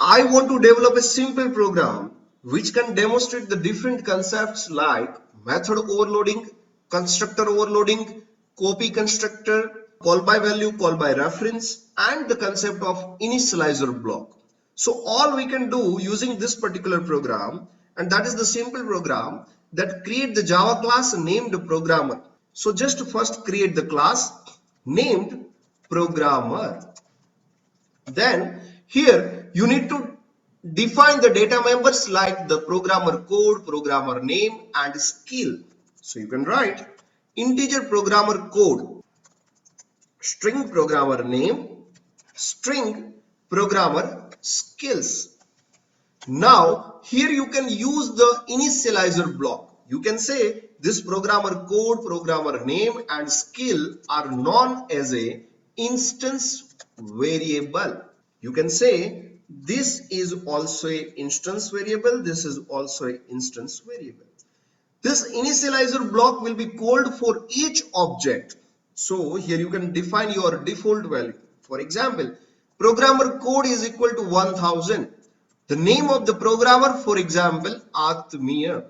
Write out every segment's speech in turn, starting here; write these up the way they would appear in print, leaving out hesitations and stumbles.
I want to develop a simple program which can demonstrate the different concepts like method overloading, constructor overloading, copy constructor, call by value, call by reference, and the concept of initializer block. So all we can do using this particular program, and that is the simple program that create the Java class named programmer. So just first create the class named programmer. Then here you need to define the data members like the programmer code, programmer name, and skill. So you can write integer programmer code, string programmer name, string programmer skills. Now here you can use the initializer block. You can say this programmer code, programmer name, and skill are known as a instance variable. You can say this is also a instance variable, this is also a instance variable. This initializer block will be called for each object. So here you can define your default value. For example, programmer code is equal to 1000. The name of the programmer, for example, Atmiya,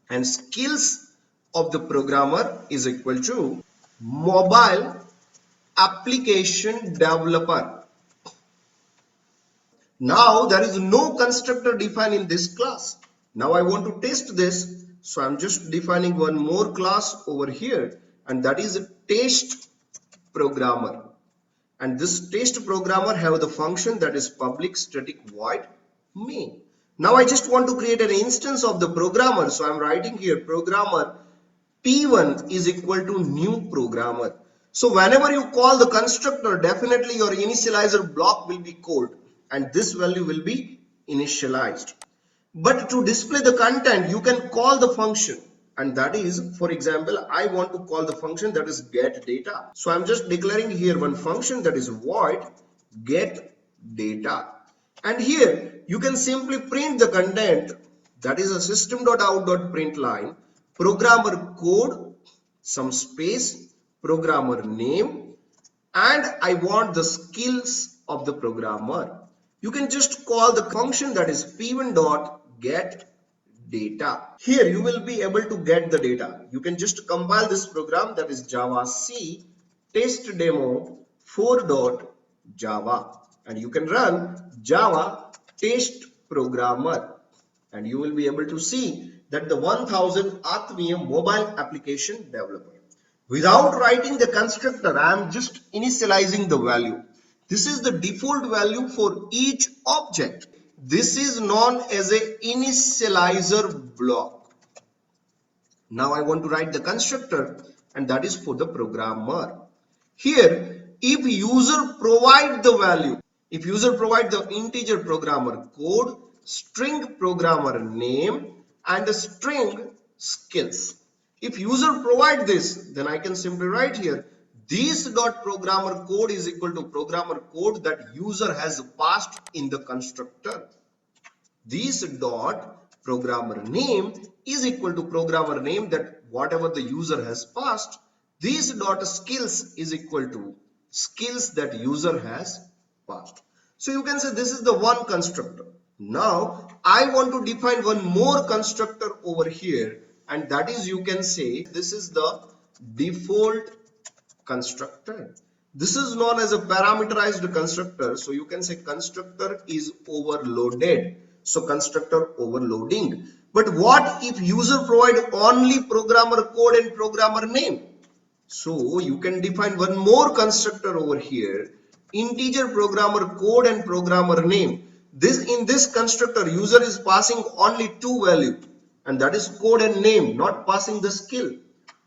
and skills of the programmer is equal to mobile application developer. Now there is no constructor defined in this class. Now I want to test this, so I'm just defining one more class over here, and that is a test programmer. And this test programmer have the function that is public static void main. Now I just want to create an instance of the programmer, so I'm writing here programmer P1 is equal to new programmer. So whenever you call the constructor, definitely your initializer block will be called and this value will be initialized. But to display the content, you can call the function, and that is, for example, I want to call the function that is get data. So I'm just declaring here one function that is void get data. And here you can simply print the content, that is a system.out.println programmer code, some space, programmer name, and I want the skills of the programmer. You can just call the function that is p1.get data. Here you will be able to get the data. You can just compile this program, that is Java C test demo 4.java, and you can run Java test programmer, and you will be able to see that the 1000 Atmiya mobile application developer. Without writing the constructor, I am just initializing the value. This is the default value for each object. This is known as a initializer block. Now I want to write the constructor, and that is for the programmer. Here, if user provide the value, if user provide the integer programmer code, string programmer name, and the string skills. If user provide this, then I can simply write here this dot programmer code is equal to programmer code that user has passed in the constructor. This dot programmer name is equal to programmer name that whatever the user has passed. This dot skills is equal to skills that user has passed. So you can say this is the one constructor. Now I want to define one more constructor over here, and that is, you can say this is the default constructor. This is known as a parameterized constructor. So you can say constructor is overloaded. So constructor overloading. But what if user provide only programmer code and programmer name? So you can define one more constructor over here, integer programmer code and programmer name. In this constructor, user is passing only two values, and that is code and name, not passing the skill.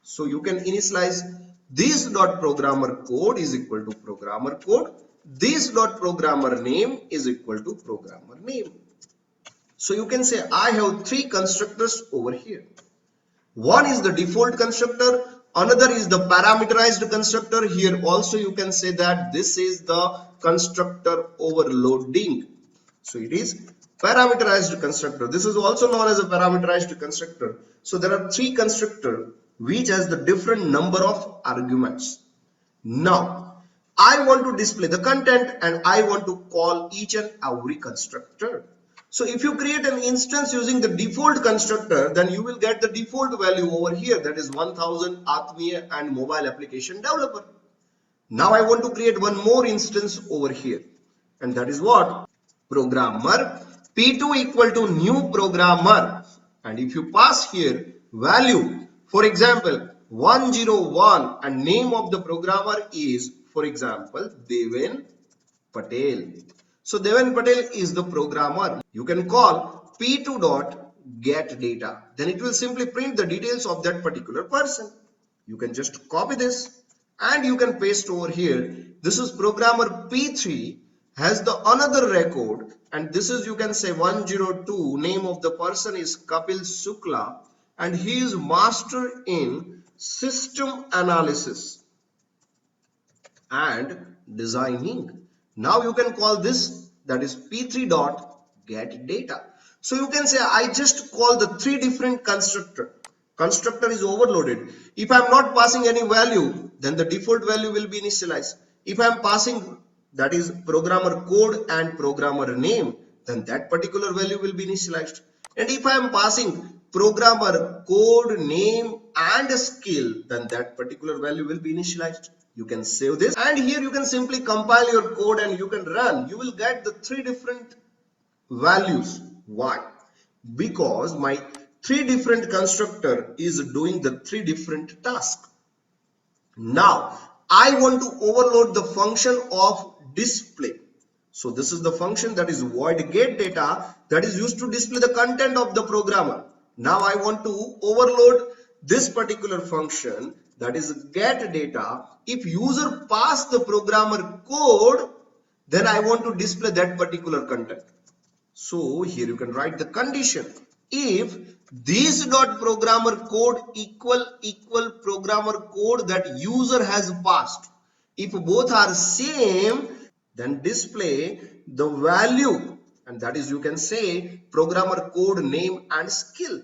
So you can initialize this dot programmer code is equal to programmer code. This dot programmer name is equal to programmer name. So you can say I have three constructors over here. One is the default constructor, another is the parameterized constructor. Here also you can say that this is the constructor overloading. So it is parameterized constructor. This is also known as a parameterized constructor. So there are three constructors which has the different number of arguments. Now I want to display the content and I want to call each and every constructor. So if you create an instance using the default constructor, then you will get the default value over here, that is 1000 Atmiya and mobile application developer. Now I want to create one more instance over here, and that is what? Programmer P2 equal to new programmer. And if you pass here value, for example 101, and name of the programmer is, for example, Deven Patel. So Deven Patel is the programmer. You can call P2 dot get data. Then it will simply print the details of that particular person. You can just copy this and you can paste over here. This is programmer P3 has the another record, and this is, you can say, 102. Name of the person is Kapil Shukla and he is master in system analysis and designing. Now you can call this, that is P3 dot get data. So you can say I just call the three different constructor. Constructor is overloaded. If I am not passing any value, then the default value will be initialized. If I am passing, that is programmer code and programmer name, then that particular value will be initialized. And if I am passing programmer code, name and skill, then that particular value will be initialized. You can save this and here you can simply compile your code and you can run. You will get the three different values. Why? Because my three different constructor is doing the three different tasks. Now I want to overload the function of display. So this is the function, that is void get data, that is used to display the content of the programmer. Now I want to overload this particular function, that is get data. If user pass the programmer code, then I want to display that particular content. So here you can write the condition. If this dot programmer code equal programmer code that user has passed, if both are same, then display the value, and that is, you can say, programmer code name and skill.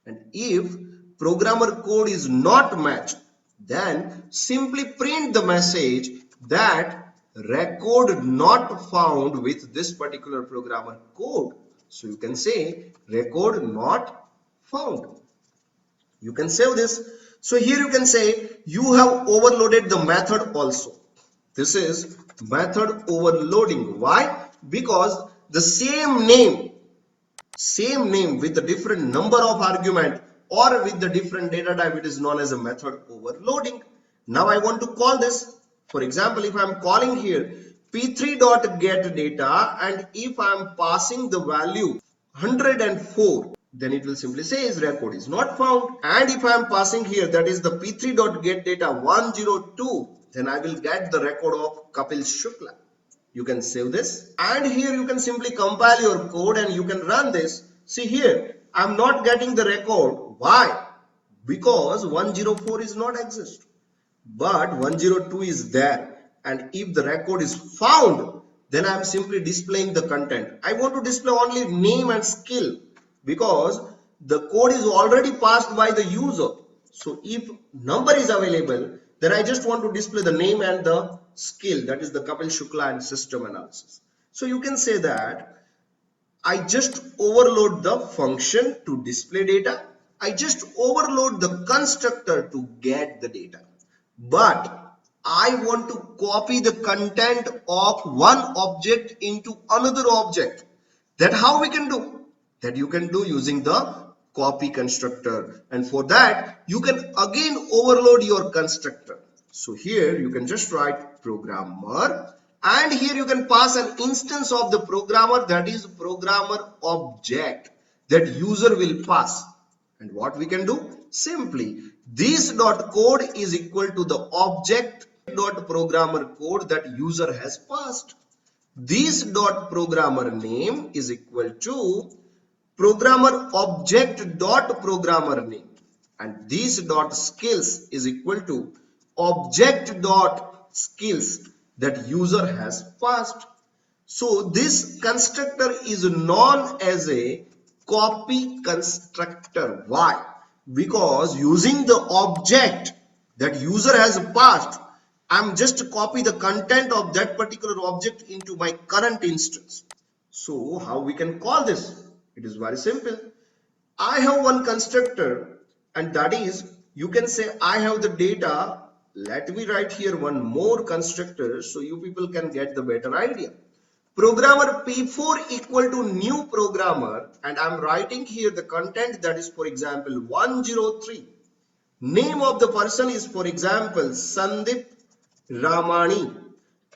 And if programmer code is not matched, then simply print the message that record not found with this particular programmer code. So you can say record not found. You can save this. So here you can say you have overloaded the method also. This is method overloading. Why? Because the same name with the different number of argument or with the different data type, it is known as a method overloading. Now I want to call this. For example, if I am calling here p3 dot get data and if I am passing the value 104, then it will simply say is record is not found. And if I am passing here, that is the p3 dot get data 102, then I will get the record of Kapil Shukla. You can save this and here you can simply compile your code and you can run this. See here, I am not getting the record. Why? Because 104 is not exist, but 102 is there. And if the record is found, then I am simply displaying the content. I want to display only name and skill because the code is already passed by the user. So if number is available, then I just want to display the name and the skill, that is the Kapil Shukla and system analysis. So you can say that I just overload the function to display data. I just overload the constructor to get the data. But I want to copy the content of one object into another object. That how we can do? That you can do using the copy constructor. And for that, you can again overload your constructor. So here you can just write programmer and here you can pass an instance of the programmer, that is programmer object that user will pass. And what we can do? Simply this dot code is equal to the object dot programmer code that user has passed. This dot programmer name is equal to programmer object dot programmer name, and this dot skills is equal to object dot skills that user has passed. So this constructor is known as a copy constructor. Why? Because using the object that user has passed, I'm just copy the content of that particular object into my current instance. So how we can call this? It is very simple. I have one constructor, and that is, you can say I have the data. Let me write here one more constructor so you people can get the better idea. Programmer P4 equal to new programmer, and I'm writing here the content, that is, for example, 103. Name of the person is, for example, Sandeep Ramani,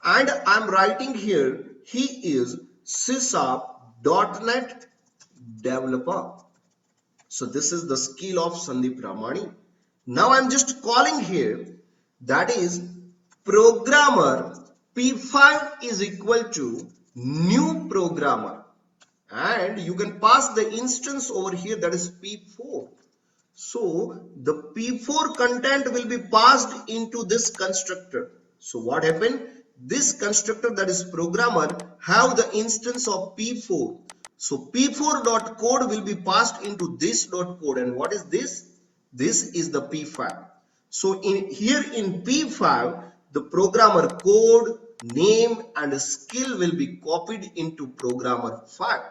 and I'm writing here he is sysap.net developer. So this is the skill of Sandeep Ramani. Now I'm just calling here, that is, programmer P5 is equal to new programmer, and you can pass the instance over here, that is P4. So the P4 content will be passed into this constructor. So what happened? This constructor, that is programmer, have the instance of P4. So P4.code will be passed into this dot code. And what is this? This is the P5. So here in P5, the programmer code, name and skill will be copied into programmer 5.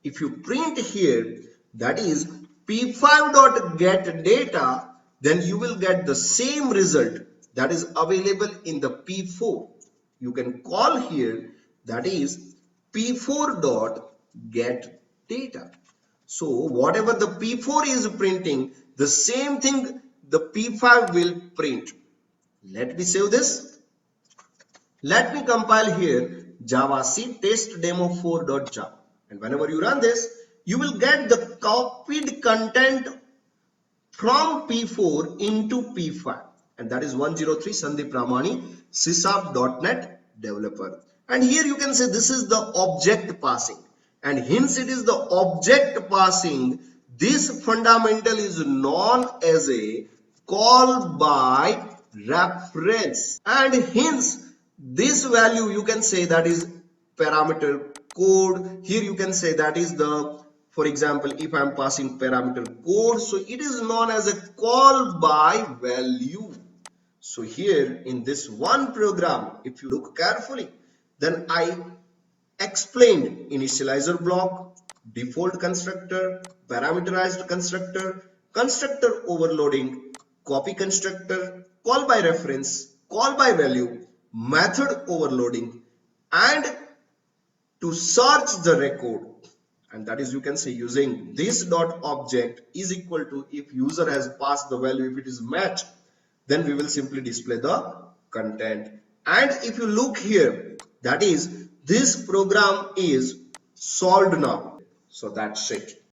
If you print here, that is P5.getData, then you will get the same result that is available in the P4. You can call here, that is P4.getData. So whatever the P4 is printing, the same thing the P5 will print. Let me save this. Let me compile here Java C test demo 4.java. And whenever you run this, you will get the copied content from P4 into P5. And that is 103 Sandeep Ramani, sysap.net developer. And here you can say this is the object passing. And hence it is the object passing. This fundamental is known as a call by reference. And hence this value you can say that is parameter code. Here you can say that is the, for example, if I am passing parameter code, so it is known as a call by value. So here in this one program, if you look carefully, then I explained initializer block, default constructor, parameterized constructor, constructor overloading, copy constructor, call by reference, call by value, method overloading, and to search the record. And that is, you can say, using this dot object is equal to, if user has passed the value, if it is matched, then we will simply display the content. And if you look here, that is, this program is solved now. So that's it.